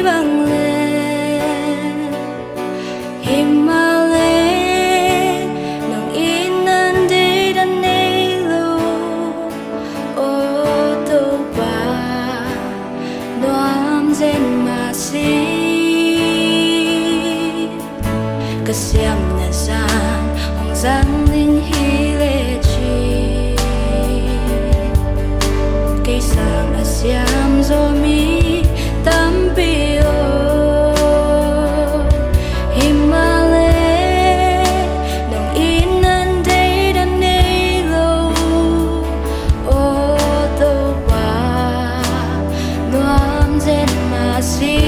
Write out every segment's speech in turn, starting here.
vang lên Himalaya nang inanditan nilo Oto ba noam zen masi Kasiam na san hong zang linh hi lệ chi Cây sang asiam zo mi tam bio Himalaya nang inanditan nilo Oto ba noam zen masi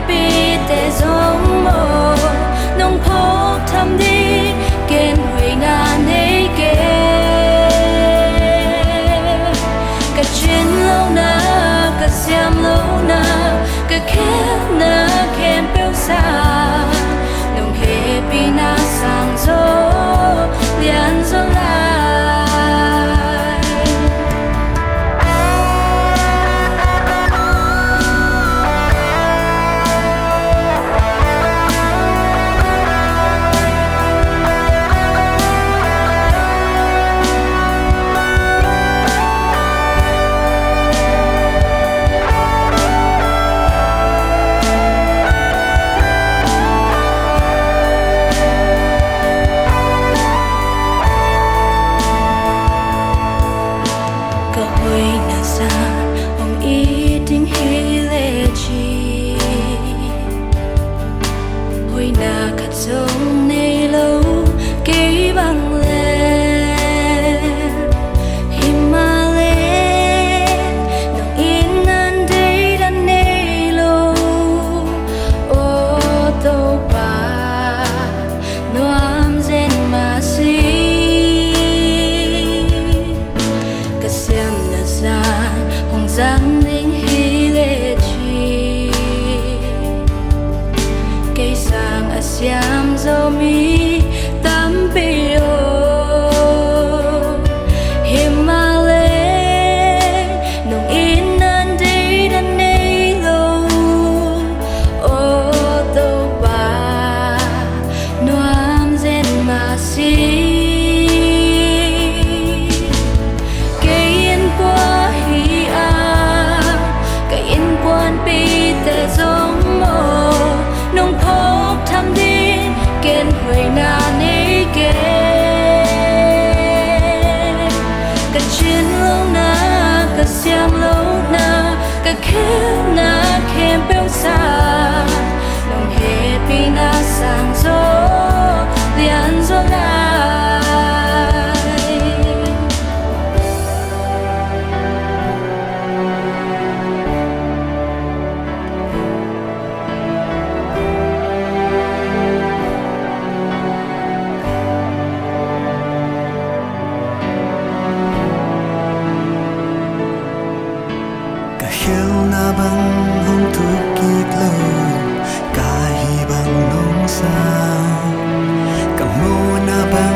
Pi te giống mồ nông phúc thăm đi kên hủy na nấy kê cả chuyến lâu na cả xem lâu na cả khép na kèm béo xa nông hề pi na sang gió liền gió lại Sông này lâu ký vang lên Himalaya nang inanditan nilo Oto ba noam zen masi Kasiam na san hong zang linh hi lệ chi Cây sang asiam zo mi tam bio Himalaya nung inanditan nilo Oto ba noam zen masi Kayin qua hi a Kayin quan pi te giống mồ nung phúc thăm đi kên hủy na nấy kê cả chuyến lâu na cả xem lâu na cả khép na kèm béo xa nông hề pi na sang gió liền gió lại Hiếu na băng hong thu kít lâu cả hi băng nông sa cầm mô na băng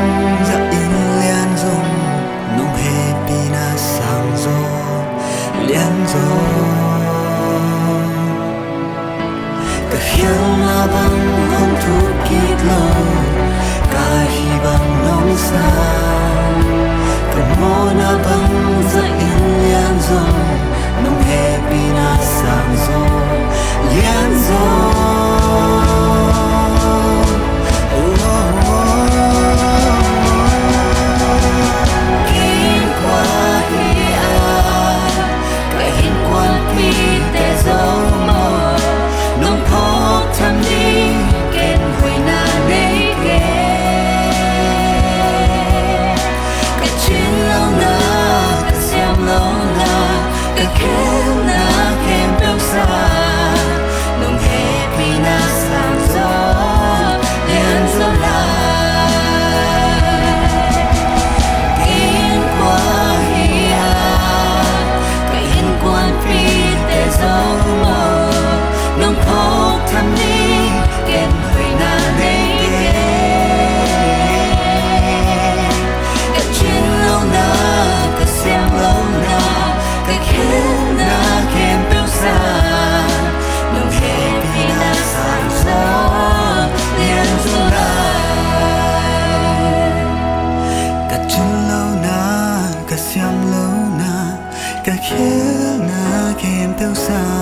xiêm lâu na cả khía na kem tiêu xa